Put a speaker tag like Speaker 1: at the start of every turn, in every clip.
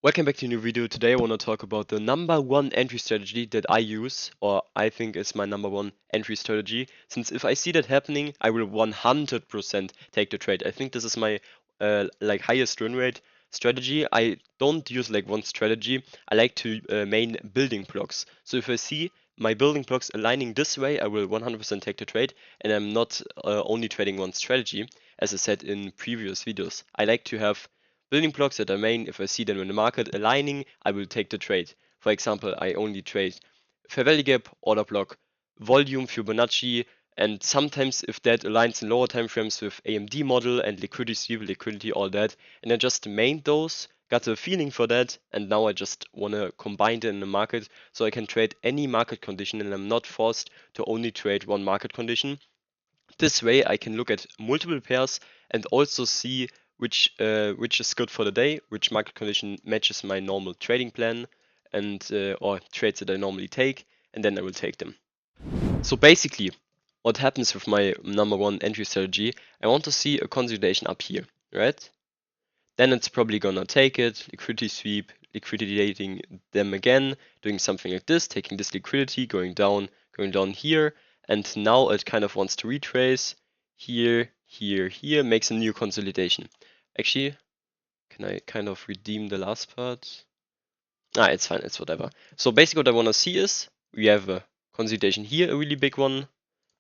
Speaker 1: Welcome back to a new video. Today I want to talk about the number one entry strategy that I use, or I think is my number one entry strategy. Since if I see that happening, I will 100% take the trade. I think this is my highest win rate strategy. I don't use like one strategy. I like to main building blocks. So if I see my building blocks aligning this way, I will 100% take the trade, and I'm not only trading one strategy. As I said in previous videos, I like to have building blocks that are main. If I see them in the market aligning, I will take the trade. For example, I only trade fair value gap, order block, volume, Fibonacci, and sometimes if that aligns in lower time frames with AMD model and liquidity sweep, liquidity, all that, and I just mained those, got a feeling for that, and now I just want to combine it in the market so I can trade any market condition and I'm not forced to only trade one market condition. This way I can look at multiple pairs and also see which is good for the day, which market condition matches my normal trading plan and or trades that I normally take, and then I will take them. So basically, what happens with my number one entry strategy, I want to see a consolidation up here, right? Then it's probably gonna take it, liquidity sweep, liquidating them again, doing something like this, taking this liquidity, going down here, and now it kind of wants to retrace here, here, makes a new consolidation. Actually, can I kind of redeem the last part? It's fine, it's whatever. So basically what I want to see is, we have a consolidation here, a really big one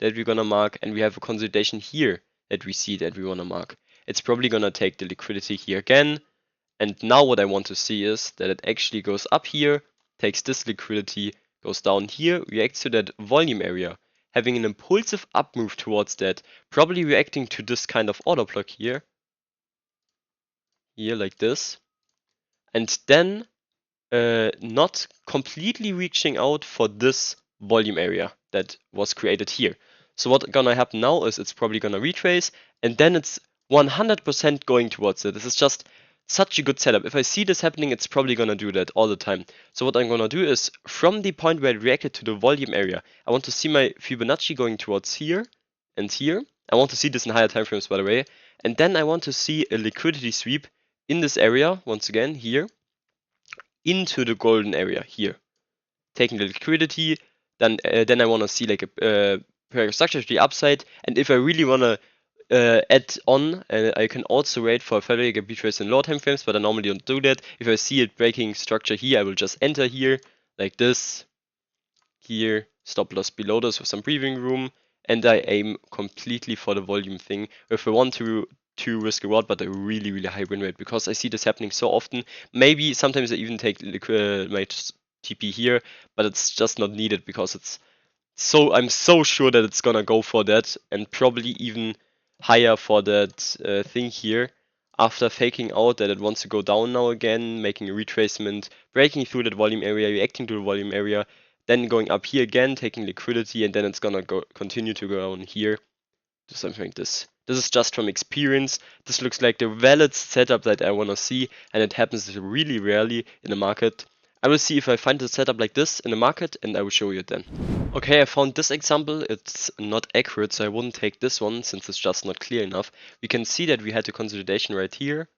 Speaker 1: that we're gonna mark, and we have a consolidation here that we see that we wanna mark. It's probably gonna take the liquidity here again, and now what I want to see is that it actually goes up here, takes this liquidity, goes down here, reacts to that volume area, having an impulsive up move towards that, probably reacting to this kind of order block here like this, and then not completely reaching out for this volume area that was created here. So what's gonna happen now is it's probably gonna retrace, and then it's 100% going towards it. This is just such a good setup. If I see this happening, it's probably gonna do that all the time. So what I'm gonna do is, from the point where it reacted to the volume area, I want to see my Fibonacci going towards here and here. I want to see this in higher time frames, by the way. And then I want to see a liquidity sweep in this area, once again, here, into the golden area here, taking the liquidity. Then I want to see like a structure to the upside, and if I really want to add on, I can also wait for a fairly gap retrace in lower time frames, but I normally don't do that. If I see it breaking structure here, I will just enter here like this, here, stop loss below this with some breathing room, and I aim completely for the volume thing with a 1-2 risk reward, but a really high win rate, because I see this happening so often. Maybe sometimes I even take my TP here, but it's just not needed because I'm so sure that it's gonna go for that, and probably even higher for that thing here, after faking out that it wants to go down now again, making a retracement, breaking through that volume area, reacting to the volume area, then going up here again, taking liquidity, and then it's gonna continue to go down here to something like this. This is just from experience. This looks like the valid setup that I want to see, and it happens really rarely in the market. I will see if I find a setup like this in the market, and I will show you it then. Okay, I found this example. It's not accurate, so I wouldn't take this one since it's just not clear enough. We can see that we had a consolidation right here.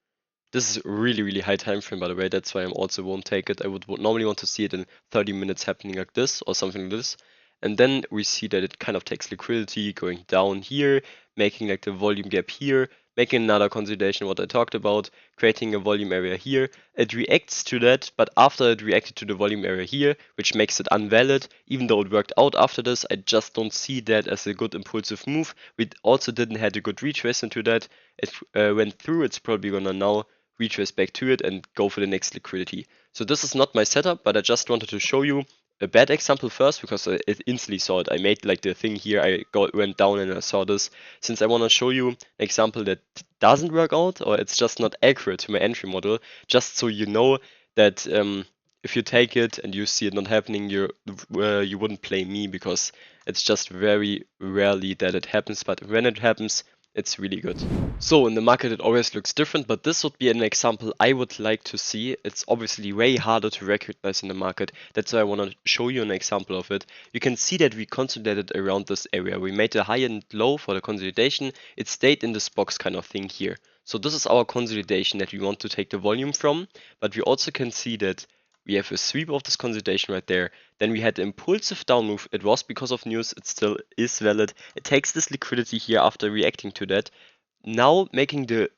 Speaker 1: This is really high time frame, by the way. That's why I also won't take it. I would normally want to see it in 30 minutes happening like this or something like this. And then we see that it kind of takes liquidity going down here, making like the volume gap here, making another consolidation, what I talked about, creating a volume area here. It reacts to that, but after it reacted to the volume area here, which makes it invalid, even though it worked out after this, I just don't see that as a good impulsive move. We also didn't have a good retrace into that. It went through, it's probably gonna now retrace back to it and go for the next liquidity. So this is not my setup, but I just wanted to show you a bad example first, because I instantly saw it. I made like the thing here, went down and I saw this. Since I want to show you an example that doesn't work out, or it's just not accurate to my entry model, just so you know that if you take it and you see it not happening, you wouldn't blame me, because it's just very rarely that it happens, but when it happens, it's really good. So in the market it always looks different, but this would be an example I would like to see. It's obviously way harder to recognize in the market. That's why I want to show you an example of it. You can see that we consolidated around this area. We made a high and low for the consolidation. It stayed in this box kind of thing here. So this is our consolidation that we want to take the volume from, but we also can see that we have a sweep of this consolidation right there. Then we had the impulsive down move. It was because of news. It still is valid. It takes this liquidity here after reacting to that. Now making the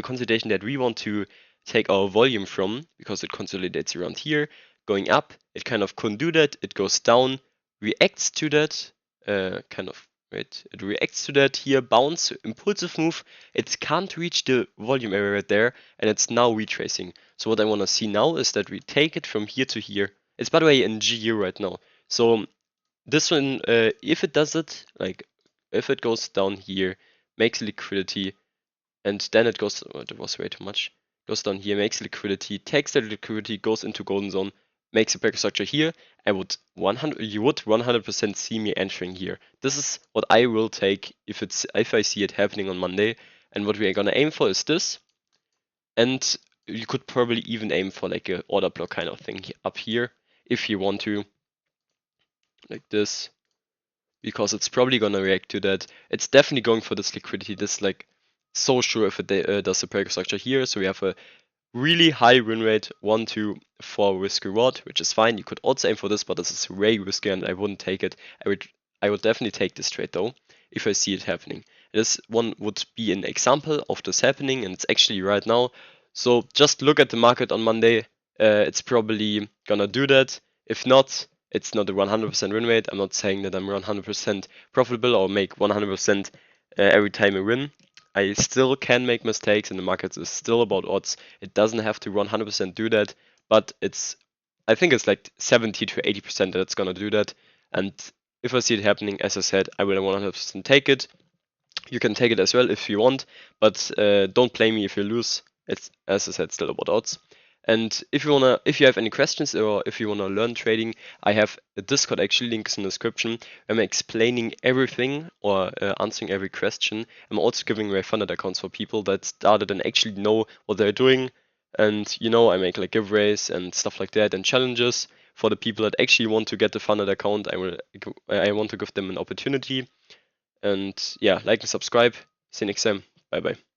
Speaker 1: consolidation that we want to take our volume from, because it consolidates around here, going up. It kind of couldn't do that. It goes down, reacts to that, it reacts to that here, bounce, impulsive move. It can't reach the volume area right there, and it's now retracing. So what I want to see now is that we take it from here to here. It's, by the way, in GU right now. So this one, if it does it, like if it goes down here, makes liquidity, and then it goes, oh, that was way too much, goes down here, makes liquidity, takes the liquidity, goes into golden zone, makes a break structure here, you would 100% see me entering here. This is what I will take if I see it happening on Monday. And what we are gonna aim for is this. And you could probably even aim for like a order block kind of thing up here if you want to, like this, because it's probably gonna react to that. It's definitely going for this liquidity. This like so sure if it does a break structure here. So we have a really high win rate, 1 to 4 risk reward, which is fine. You could also aim for this, but this is way risky and I wouldn't take it. I would definitely take this trade though, if I see it happening. This one would be an example of this happening, and it's actually right now. So just look at the market on Monday. It's probably gonna do that. If not, it's not a 100% win rate. I'm not saying that I'm 100% profitable or make 100% every time I win. I still can make mistakes, and the market is still about odds. It doesn't have to 100% do that, but I think it's like 70 to 80% that it's gonna do that. And if I see it happening, as I said, I will 100% take it. You can take it as well if you want, but don't blame me if you lose. It's, as I said, still about odds. And if you have any questions or if you wanna learn trading, I have a Discord actually, link is in the description. I'm explaining everything or answering every question. I'm also giving away funded accounts for people that started and actually know what they're doing. And I make like giveaways and stuff like that and challenges for the people that actually want to get the funded account. I want to give them an opportunity. And yeah, like and subscribe. See you next time. Bye bye.